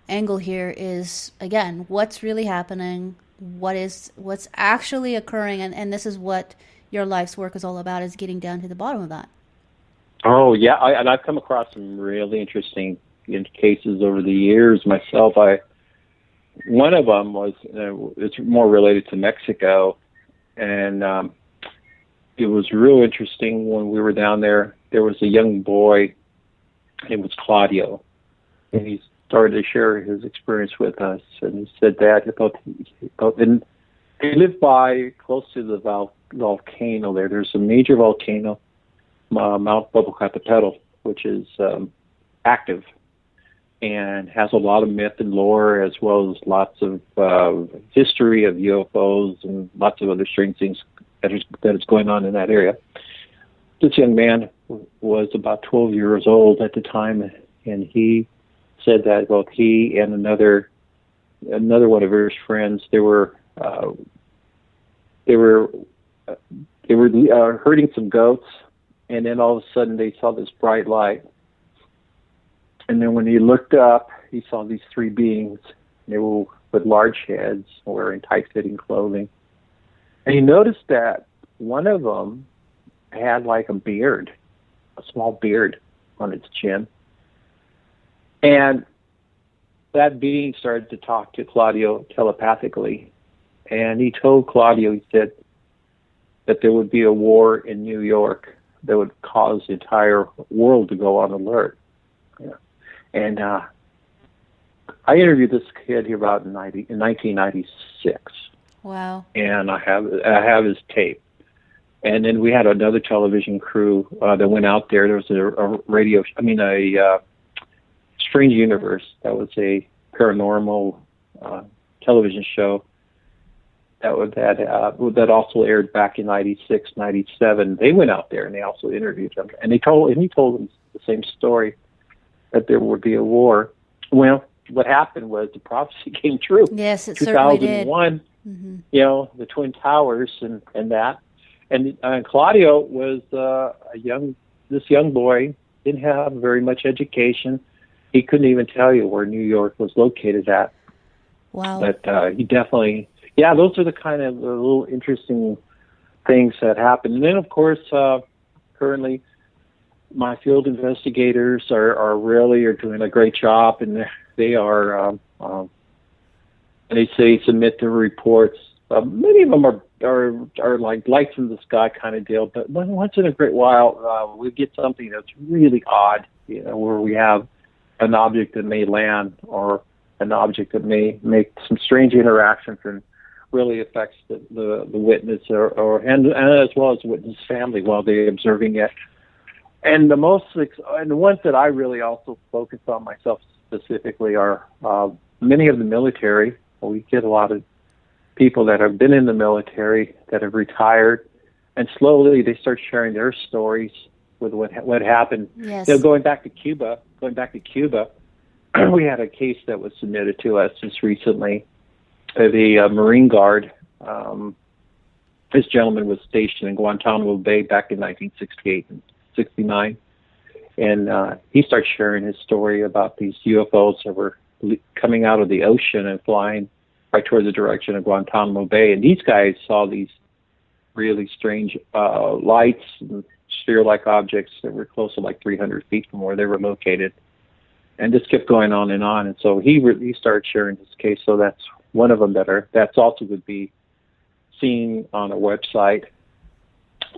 angle here is, again, what's really happening, what's actually occurring, and this is what your life's work is all about, is getting down to the bottom of that. Oh, yeah, and I've come across some really interesting cases over the years myself. One of them was, it's more related to Mexico, and it was real interesting when we were down there. There was a young boy, it was Claudio, and he's started to share his experience with us, and he said that and they live by close to the volcano there. There's a major volcano, Mount Popocatépetl, which is active and has a lot of myth and lore, as well as lots of history of UFOs and lots of other strange things that is going on in that area. This young man was about 12 years old at the time, and he said that both he and another one of his friends, they were herding some goats, and then all of a sudden they saw this bright light. And then when he looked up, he saw these three beings. They were with large heads, wearing tight-fitting clothing. And he noticed that one of them had like a beard, a small beard on its chin. And that being started to talk to Claudio telepathically. And he told Claudio, he said, that there would be a war in New York that would cause the entire world to go on alert. Yeah. And I interviewed this kid here about in 1996. Wow. And I have his tape. And then we had another television crew that went out there. There was a Strange Universe. That was a paranormal television show that also aired back in 96, 97. They went out there and they also interviewed them. And he told them the same story, that there would be a war. Well, what happened was the prophecy came true. Yes, it certainly did. 2001, the Twin Towers and that. And Claudio was this young boy, didn't have very much education. He couldn't even tell you where New York was located at. Wow. But he definitely, those are the kind of little interesting things that happen. And then, of course, currently, my field investigators are doing a great job, and they are they say submit their reports. Many of them are like lights in the sky kind of deal, but once in a great while we get something that's really odd, where we have an object that may land or an object that may make some strange interactions and really affects the witness and as well as the witness family while they're observing it. And the ones that I really also focus on myself specifically are many of the military. We get a lot of people that have been in the military that have retired, and slowly they start sharing their stories with what happened. Yes. Going back to Cuba, we had a case that was submitted to us just recently. The Marine Guard, this gentleman was stationed in Guantanamo Bay back in 1968 and 69, and he starts sharing his story about these UFOs that were coming out of the ocean and flying right towards the direction of Guantanamo Bay. And these guys saw these really strange lights and sphere-like objects that were close to like 300 feet from where they were located. And this kept going on. And so he started sharing his case. So that's one of them that's also would be seen on a website.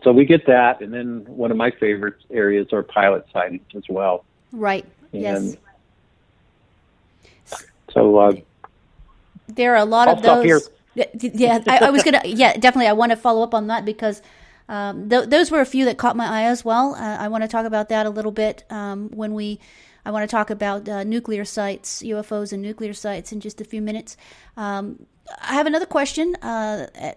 So we get that. And then one of my favorite areas are pilot sightings as well. Right. And yes. So there are a lot of those. Here. Yeah, I was gonna. Yeah, definitely. I want to follow up on that because those were a few that caught my eye as well. I want to talk about that a little bit I want to talk about nuclear sites, UFOs and nuclear sites in just a few minutes. I have another question.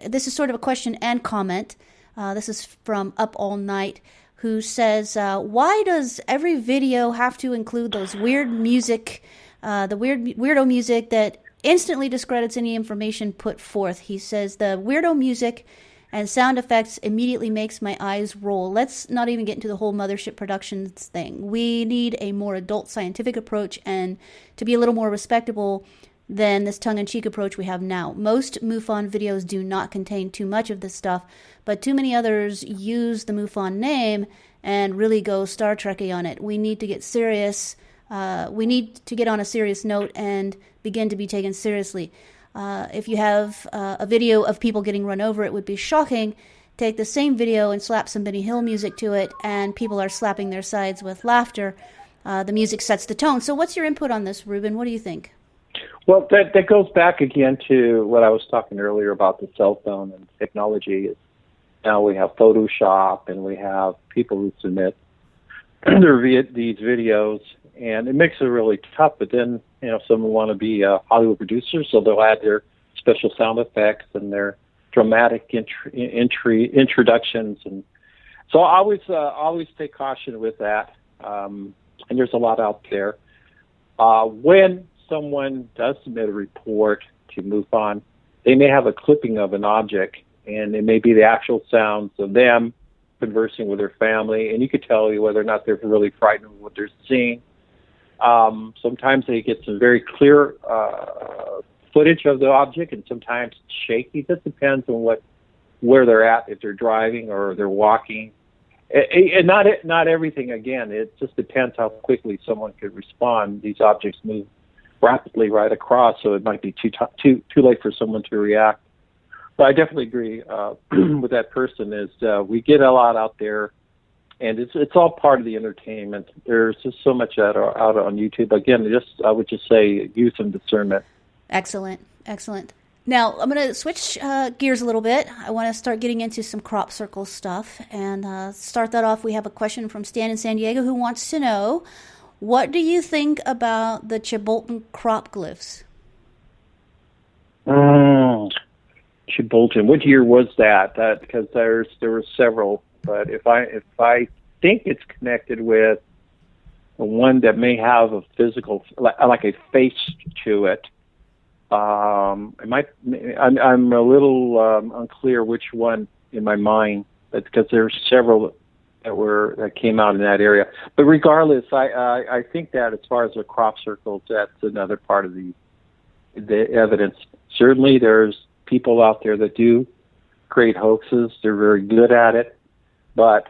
This is sort of a question and comment. This is from Up All Night, who says, why does every video have to include those weird music, the weirdo music that instantly discredits any information put forth? He says, the weirdo music and sound effects immediately makes my eyes roll. Let's not even get into the whole Mothership Productions thing. We need a more adult scientific approach and to be a little more respectable than this tongue-in-cheek approach we have now. Most MUFON videos do not contain too much of this stuff, but too many others use the MUFON name and really go Star Trek-y on it. We need to get serious. We need to get on a serious note and begin to be taken seriously. If you have a video of people getting run over, it would be shocking. Take the same video and slap some Benny Hill music to it, and people are slapping their sides with laughter. the music sets the tone. So what's your input on this, Ruben? What do you think? Well, that goes back again to what I was talking earlier about the cell phone and technology. Now we have Photoshop, and we have people who submit these videos, and it makes it really tough. But then, some want to be a Hollywood producer, so they'll add their special sound effects and their dramatic introductions, and so I always take caution with that. And there's a lot out there. When someone does submit a report to MUFON, they may have a clipping of an object, and it may be the actual sounds of them conversing with their family, and you could tell whether or not they're really frightened of what they're seeing. Sometimes they get some very clear footage of the object, and sometimes it's shaky. It just depends on where they're at, if they're driving or they're walking. And not everything, again, it just depends how quickly someone could respond. These objects move rapidly right across, so it might be too late for someone to react. But I definitely agree with that person. Is we get a lot out there, and it's all part of the entertainment. There's just so much out on YouTube. Again, I would just say use some discernment. Excellent. Now, I'm going to switch gears a little bit. I want to start getting into some crop circle stuff. And start that off, we have a question from Stan in San Diego who wants to know, what do you think about the Chibolton crop glyphs? Chibolton. What year was that? Because there were several. But if I think it's connected with one that may have a physical, like a face to it, I'm a little unclear which one in my mind, because there's several that came out in that area. But regardless, I think that as far as the crop circles, that's another part of the evidence. Certainly, there's people out there that do create hoaxes. They're very good at it, but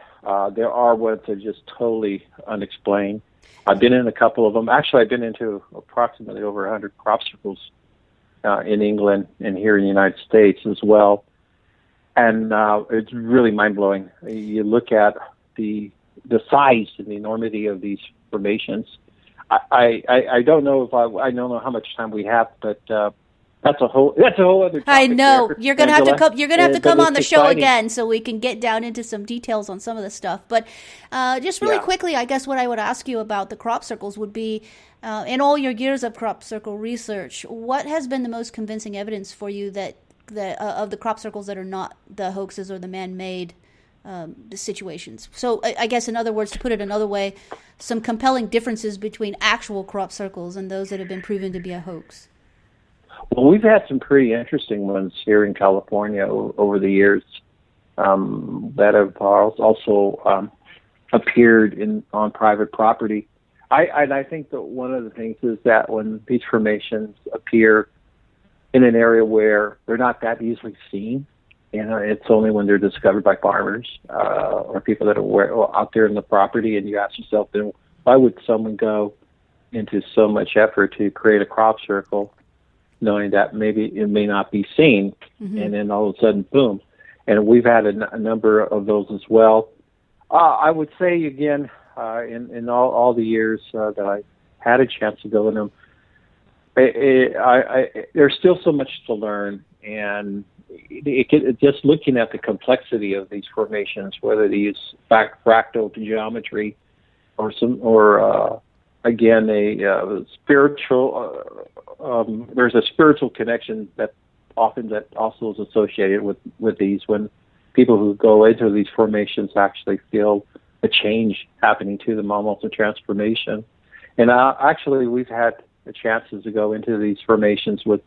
there are ones that are just totally unexplained. I've been in a couple of them. Actually, I've been into approximately over 100 crop circles in England and here in the United States as well. And it's really mind-blowing. You look at the size and the enormity of these formations. I don't know I don't know how much time we have, but that's a whole other topic. I know there, you're gonna have to come. You're gonna have to come on the show exciting. again so we can get down into some details on some of the stuff. But just really quickly, I guess what I would ask you about the crop circles would be, in all your years of crop circle research, what has been the most convincing evidence for you that of the crop circles that are not the hoaxes or the man-made situations? So I guess, in other words, to put it another way, some compelling differences between actual crop circles and those that have been proven to be a hoax. Well, we've had some pretty interesting ones here in California over the years that have also appeared on private property. I think that one of the things is that when these formations appear in an area where they're not that easily seen, it's only when they're discovered by farmers or people that are out there in the property, and you ask yourself, then why would someone go into so much effort to create a crop circle knowing that maybe it may not be seen, and then all of a sudden, boom. And we've had a number of those as well. I would say, again, in all the years that I had a chance to go in them, there's still so much to learn, and just looking at the complexity of these formations, whether they use fractal geometry or again, a spiritual. There's a spiritual connection that also is associated with these. When people who go into these formations actually feel a change happening to them, almost a transformation. And actually, we've had chances to go into these formations with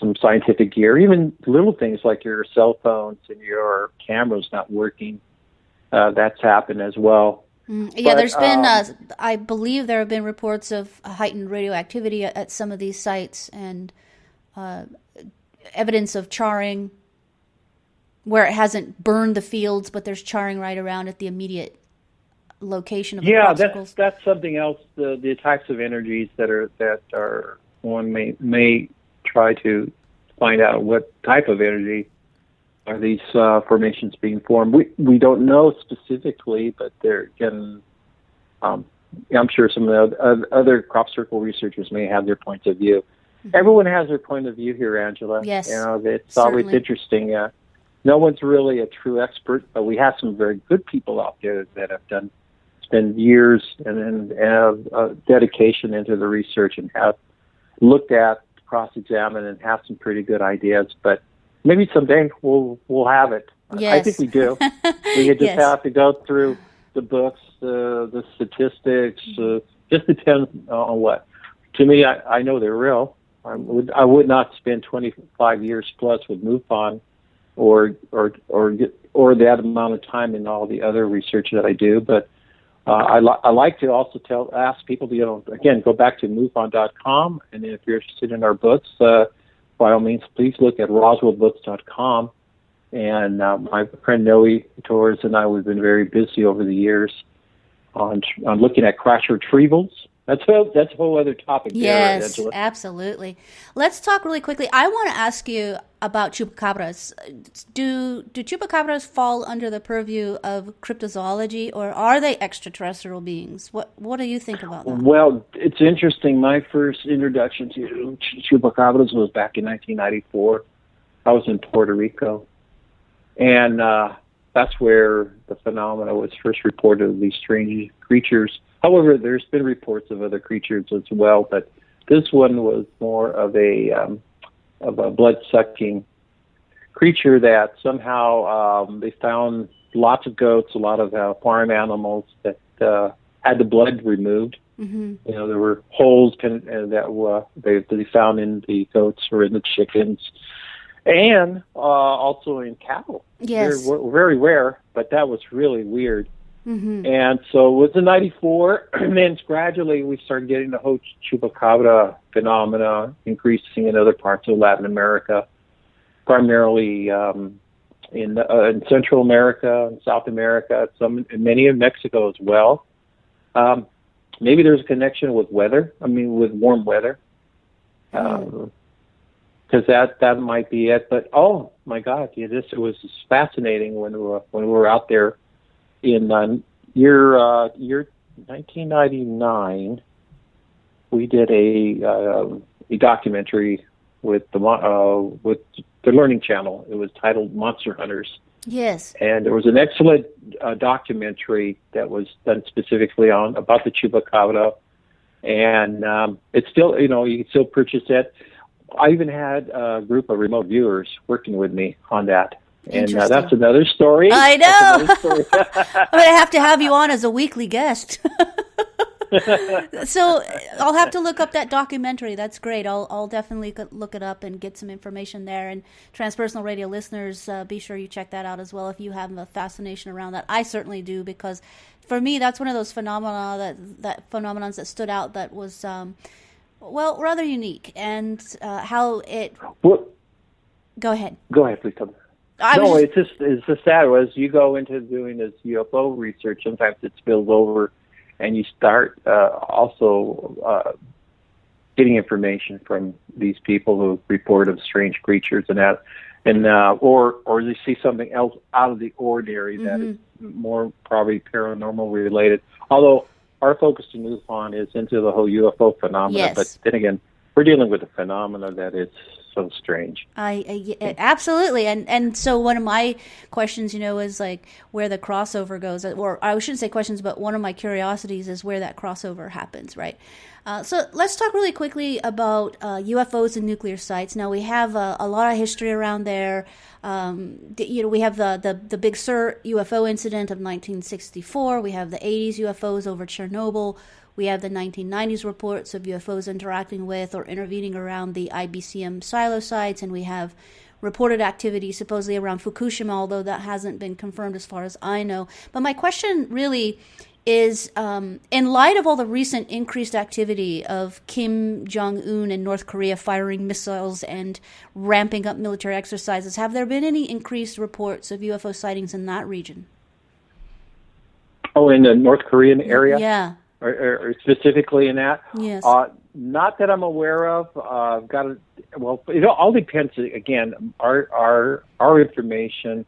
some scientific gear, even little things like your cell phones and your cameras not working. That's happened as well. Yeah, there's been, I believe there have been reports of heightened radioactivity at some of these sites, and evidence of charring where it hasn't burned the fields, but there's charring right around at the immediate location of the crop circles. That's something else. The types of energies that are one may try to find out what type of energy are these formations being formed. We don't know specifically, but they're getting I'm sure some of the other crop circle researchers may have their points of view. Everyone has their point of view here, Angela. Yes, it's certainly. always interesting. No one's really a true expert, but we have some very good people out there that have spent years and have dedication into the research and have looked at, cross-examined, and have some pretty good ideas. But maybe someday we'll have it. Yes. I think we do. We just Yes. have to go through the books, the statistics. Just depends on what. To me, I know they're real. I would not spend 25 years plus with MUFON or that amount of time in all the other research that I do. But I like to also ask people to, again, go back to MUFON.com, and if you're interested in our books, by all means, please look at RoswellBooks.com. And my friend Noe Torres and I, we've been very busy over the years on looking at crash retrievals. That's a whole other topic. Yes, there, Angela. absolutely. Let's talk really quickly. I want to ask you about chupacabras. Do chupacabras fall under the purview of cryptozoology, or are they extraterrestrial beings? What do you think about that? Well, it's interesting. My first introduction to chupacabras was back in 1994. I was in Puerto Rico, and that's where the phenomena was first reported of these strange creatures. However, there's been reports of other creatures as well, but this one was more of a blood-sucking creature that somehow they found lots of goats, a lot of farm animals that had the blood removed. Mm-hmm. There were holes that they found in the goats or in the chickens, and also in cattle. Yes, they're very rare, but that was really weird. Mm-hmm. And so it was in 94, and then gradually we started getting the whole chupacabra phenomena increasing in other parts of Latin America, primarily in Central America and South America, many in Mexico as well. Maybe there's a connection with weather, with warm weather, because that might be it. But, oh, my God, it was fascinating when we were out there. In year 1999, we did a documentary with the Learning Channel. It was titled Monster Hunters. Yes. And there was an excellent documentary that was done specifically about the chupacabra, and it's still, you can still purchase it. I even had a group of remote viewers working with me on that. And that's another story. I know. I'm going to have you on as a weekly guest. So I'll have to look up that documentary. That's great. I'll definitely look it up and get some information there. And Transpersonal Radio listeners, be sure you check that out as well if you have a fascination around that. I certainly do, because for me, that's one of those phenomenons that stood out that was, rather unique. And how it... Well, go ahead. Go ahead, please tell me. It's just sad. As you go into doing this UFO research, sometimes it spills over, and you start also getting information from these people who report of strange creatures and that, or they see something else out of the ordinary that is more probably paranormal related. Although our focus in MUFON is into the whole UFO phenomena, yes. But then again, we're dealing with a phenomena that is so strange. Absolutely. And so one of my questions, is like where the crossover goes, or I shouldn't say questions, but one of my curiosities is where that crossover happens, right? So let's talk really quickly about UFOs and nuclear sites. Now, we have a lot of history around there. We have the Big Sur UFO incident of 1964. We have the 80s UFOs over Chernobyl. We have the 1990s reports of UFOs interacting with or intervening around the IBCM silo sites, and we have reported activity supposedly around Fukushima, although that hasn't been confirmed as far as I know. But my question really is, in light of all the recent increased activity of Kim Jong-un and North Korea firing missiles and ramping up military exercises, have there been any increased reports of UFO sightings in that region? Oh, in the North Korean area? Yeah. Or specifically in that? Yes. Not that I'm aware of. It all depends. Again, our information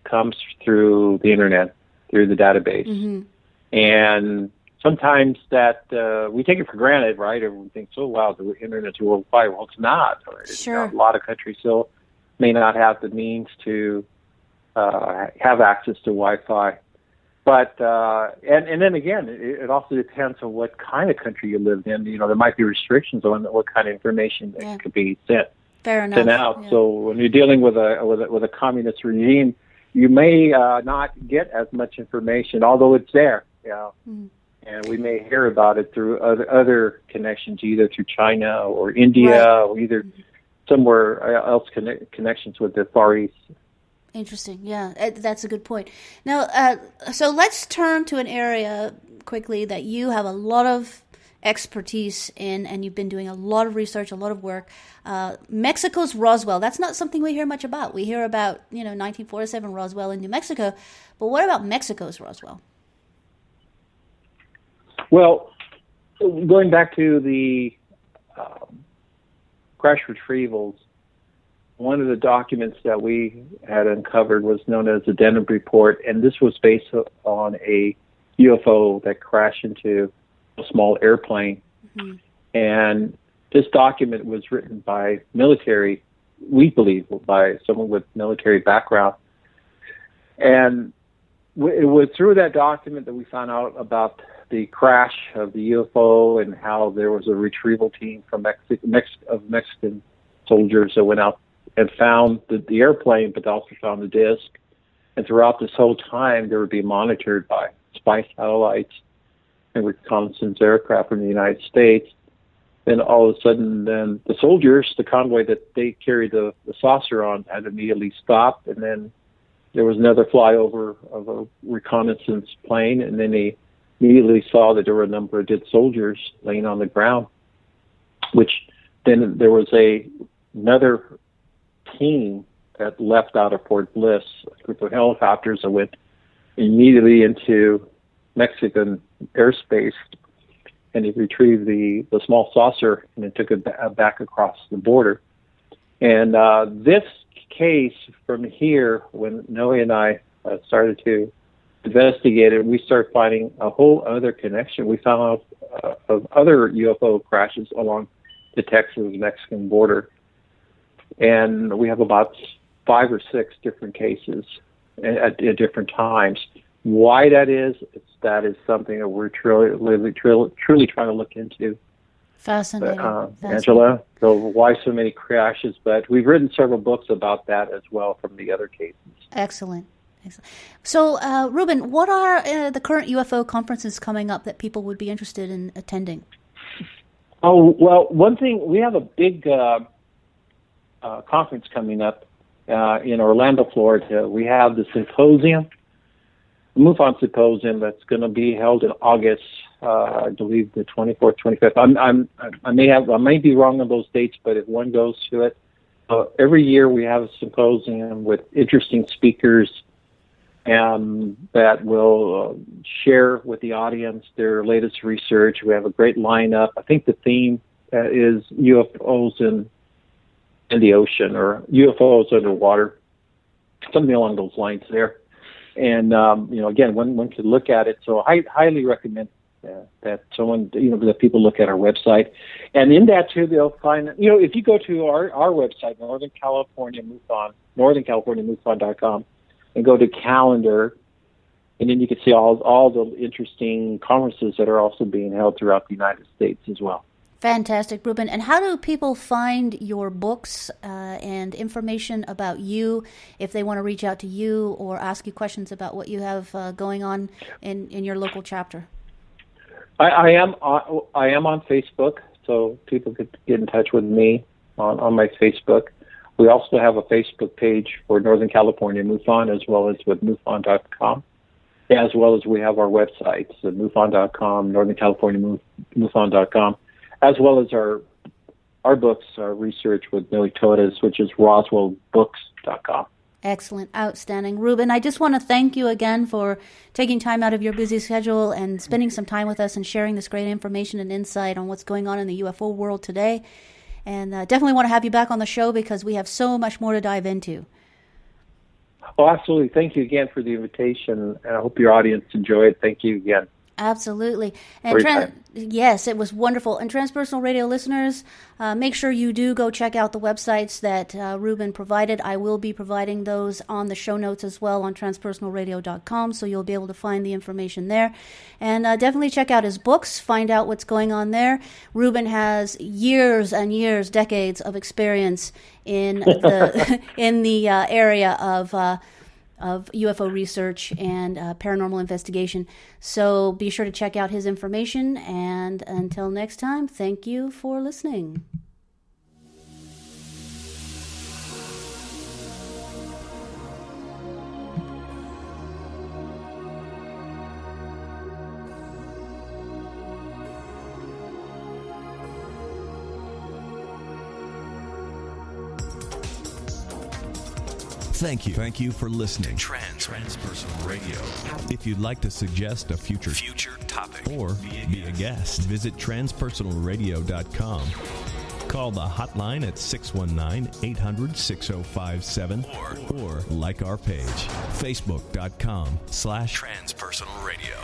comes through the internet, through the database, and sometimes that we take it for granted, right? Everyone thinks, oh, wow, the internet's worldwide. Well, it's not. Sure. A lot of countries still may not have the means to have access to Wi-Fi. But, and then again, it also depends on what kind of country you lived in. There might be restrictions on what kind of information that could be sent out. Yeah. So when you're dealing with a communist regime, you may not get as much information, although it's there. Yeah. Mm. And we may hear about it through other connections, either through China or India, or either somewhere else connections with the Far East. Interesting. Yeah, that's a good point. Now, so let's turn to an area quickly that you have a lot of expertise in, and you've been doing a lot of research, a lot of work. Mexico's Roswell. That's not something we hear much about. We hear about 1947 Roswell in New Mexico, but what about Mexico's Roswell? Well, going back to the crash retrievals, one of the documents that we had uncovered was known as the Denham Report, and this was based on a UFO that crashed into a small airplane. Mm-hmm. And this document was written by military, we believe, by someone with military background. And it was through that document that we found out about the crash of the UFO and how there was a retrieval team from Mexican soldiers that went out and found the airplane, but also found the disc. And throughout this whole time, they would be monitored by spy satellites and reconnaissance aircraft from the United States. Then all of a sudden, then the soldiers, the convoy that they carried the saucer on, had immediately stopped. And then there was another flyover of a reconnaissance plane, and then they immediately saw that there were a number of dead soldiers laying on the ground, which then there was another team that left out of Fort Bliss, a group of helicopters that went immediately into Mexican airspace, and they retrieved the small saucer and then took it back across the border. And this case from here, when Noe and I started to investigate it, we started finding a whole other connection. We found out of other UFO crashes along the Texas-Mexican border. And we have about 5 or 6 different cases at different times. Why that is something that we're truly trying to look into. Fascinating. Angela, so why so many crashes? But we've written several books about that as well from the other cases. Excellent. So, Ruben, what are the current UFO conferences coming up that people would be interested in attending? Oh, well, one thing, we have a big conference coming up in Orlando, Florida. We have the symposium, the MUFON symposium, that's going to be held in August, I believe the 24th, 25th. I may be wrong on those dates, but if one goes to it, every year we have a symposium with interesting speakers that will share with the audience their latest research. We have a great lineup. I think the theme is UFOs in the ocean, or UFOs underwater, something along those lines there. And, again, one could look at it. So I highly recommend that that people look at our website. And in that, too, they'll find, if you go to our website, Northern California MUFON, northernCaliforniaMUFON.com, and go to calendar, and then you can see all the interesting conferences that are also being held throughout the United States as well. Fantastic, Ruben. And how do people find your books and information about you if they want to reach out to you or ask you questions about what you have going on in your local chapter? I am on Facebook, so people could get in touch with me on my Facebook. We also have a Facebook page for Northern California MUFON, as well as with MUFON.com, as well as we have our websites at MUFON.com, Northern California MUFON.com, as well as our books, our research with Millie Todas, which is RoswellBooks.com. Excellent. Outstanding. Ruben, I just want to thank you again for taking time out of your busy schedule and spending some time with us and sharing this great information and insight on what's going on in the UFO world today. And definitely want to have you back on the show because we have so much more to dive into. Oh, absolutely. Thank you again for the invitation, and I hope your audience enjoyed. Thank you again. Absolutely. And yes, it was wonderful. And Transpersonal Radio listeners, make sure you do go check out the websites that Ruben provided. I will be providing those on the show notes as well on transpersonalradio.com, so you'll be able to find the information there. And definitely check out his books, find out what's going on there. Ruben has years and years, decades of experience in the in the area of UFO research and paranormal investigation. So be sure to check out his information. And until next time, thank you for listening. Thank you. Thank you for listening. Transpersonal Radio. If you'd like to suggest a future topic or be a guest, visit transpersonalradio.com. Call the hotline at 619-800-6057 or like our page, facebook.com/Transpersonal Radio.